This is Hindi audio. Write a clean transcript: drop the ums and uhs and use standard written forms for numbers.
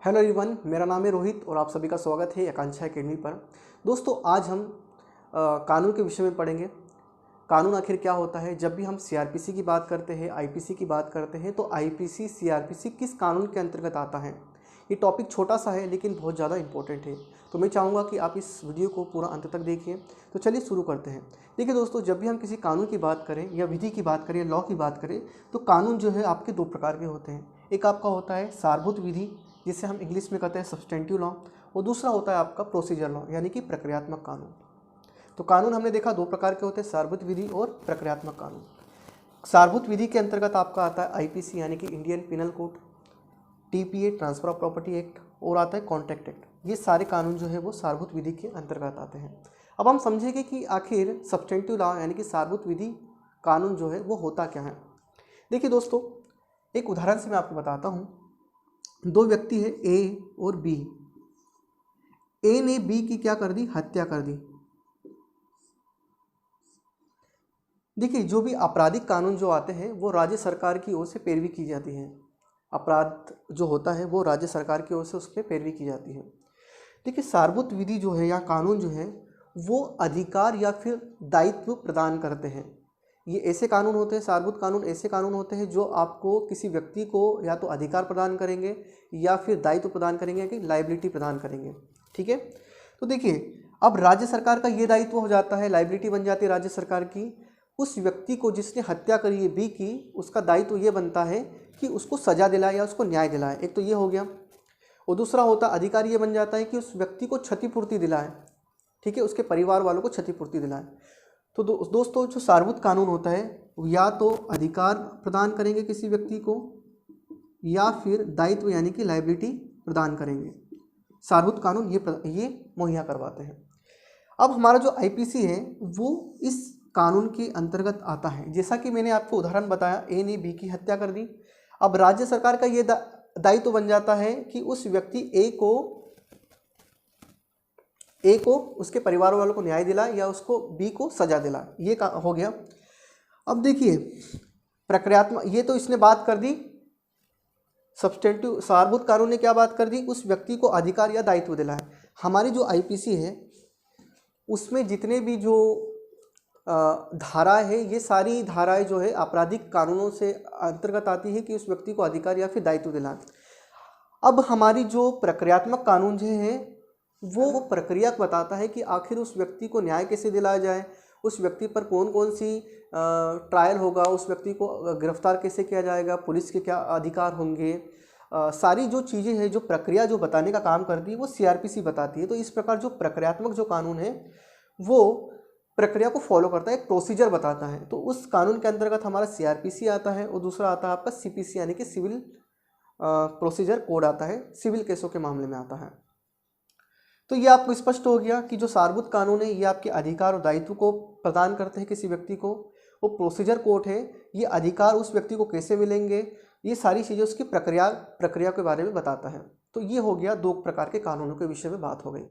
हेलो एवरीवन, मेरा नाम है रोहित और आप सभी का स्वागत है आकांक्षा एकेडमी पर। दोस्तों, आज हम कानून के विषय में पढ़ेंगे। कानून आखिर क्या होता है। जब भी हम सीआरपीसी की बात करते हैं, आईपीसी की बात करते हैं, तो आईपीसी सीआरपीसी किस कानून के अंतर्गत आता है। ये टॉपिक छोटा सा है लेकिन बहुत ज़्यादा इंपॉर्टेंट है, तो मैं चाहूँगा कि आप इस वीडियो को पूरा अंत तक देखिए। तो चलिए शुरू करते हैं। देखिए दोस्तों, जब भी हम किसी कानून की बात करें या विधि की बात करें या लॉ की बात करें, तो कानून जो है आपके दो प्रकार के होते हैं। एक आपका होता है सारभूत विधि, जिसे हम इंग्लिश में कहते हैं सब्सटेंटिव लॉ, और दूसरा होता है आपका प्रोसीजर लॉ यानी कि प्रक्रियात्मक कानून। तो कानून हमने देखा दो प्रकार के होते हैं, सारभूत विधि और प्रक्रियात्मक कानून। सारभूत विधि के अंतर्गत आपका आता है आईपीसी यानी कि Indian penal code, TPA transfer of property act, और आता है कॉन्ट्रैक्ट एक्ट। ये सारे कानून जो है वो सारभूत विधि के अंतर्गत आते हैं। अब हम समझेंगे कि आखिर सब्सटेंटिव लॉ यानी कि सारभूत विधि कानून जो है वो होता क्या है। देखिए दोस्तों, एक उदाहरण से मैं आपको बताता हूँ। दो व्यक्ति है ए और बी। ए ने बी की क्या कर दी, हत्या कर दी। देखिए, जो भी आपराधिक कानून जो आते हैं वो राज्य सरकार की ओर से पैरवी की जाती है। अपराध जो होता है वो राज्य सरकार की ओर से उस पर पैरवी की जाती है। देखिए, सारभूत विधि जो है या कानून जो है वो अधिकार या फिर दायित्व प्रदान करते हैं। ये ऐसे कानून होते हैं, सारभूत कानून ऐसे कानून होते हैं जो आपको किसी व्यक्ति को या तो अधिकार प्रदान करेंगे या फिर दायित्व प्रदान करेंगे कि लायबिलिटी प्रदान करेंगे। ठीक है, तो देखिए, अब राज्य सरकार का ये दायित्व हो जाता है, लायबिलिटी बन जाती है राज्य सरकार की। उस व्यक्ति को जिसने हत्या करी है बी की, उसका दायित्व ये बनता है कि उसको सजा दिलाए या उसको न्याय दिलाए। एक तो ये हो गया, और दूसरा होता अधिकार ये बन जाता है कि उस व्यक्ति को क्षतिपूर्ति दिलाए। ठीक है, उसके परिवार वालों को क्षतिपूर्ति दिलाए। तो दोस्तों, जो सारभूत कानून होता है या तो अधिकार प्रदान करेंगे किसी व्यक्ति को या फिर दायित्व यानी कि लायबिलिटी प्रदान करेंगे। सारभूत कानून ये मुहैया करवाते हैं। अब हमारा जो आईपीसी है वो इस कानून के अंतर्गत आता है। जैसा कि मैंने आपको उदाहरण बताया, ए ने बी की हत्या कर दी। अब राज्य सरकार का ये दायित्व बन जाता है कि उस व्यक्ति ए को उसके परिवार वालों को न्याय दिलाए या उसको बी को सजा दिलाए। ये हो गया। अब देखिए, प्रक्रियात्मक, ये तो इसने बात कर दी। सब्सटेंटिव सारभूत कानून ने क्या बात कर दी, उस व्यक्ति को अधिकार या दायित्व दिलाए। हमारी जो आईपीसी है उसमें जितने भी जो धाराएं है, ये सारी धाराएं जो है आपराधिक कानूनों से अंतर्गत आती है कि उस व्यक्ति को अधिकार या फिर दायित्व दिलाए। अब हमारी जो प्रक्रियात्मक कानून जो है वो प्रक्रिया बताता है कि आखिर उस व्यक्ति को न्याय कैसे दिलाया जाए, उस व्यक्ति पर कौन कौन सी ट्रायल होगा, उस व्यक्ति को गिरफ्तार कैसे किया जाएगा, पुलिस के क्या अधिकार होंगे। सारी जो चीज़ें हैं, जो प्रक्रिया जो बताने का काम करती है वो सीआरपीसी बताती है। तो इस प्रकार जो प्रक्रियात्मक जो कानून है वो प्रक्रिया को फॉलो करता है, एक प्रोसीजर बताता है। तो उस कानून के अंतर्गत हमारा सीआरपीसी आता है, और दूसरा आता है आपका सीपीसी यानी कि सिविल प्रोसीजर कोड आता है, सिविल केसों के मामले में आता है। तो ये आपको स्पष्ट हो गया कि जो सारभूत कानून है ये आपके अधिकार और दायित्व को प्रदान करते हैं किसी व्यक्ति को। वो प्रोसीजर कोड है, ये अधिकार उस व्यक्ति को कैसे मिलेंगे, ये सारी चीज़ें उसकी प्रक्रिया के बारे में बताता है। तो ये हो गया, दो प्रकार के कानूनों के विषय में बात हो गई।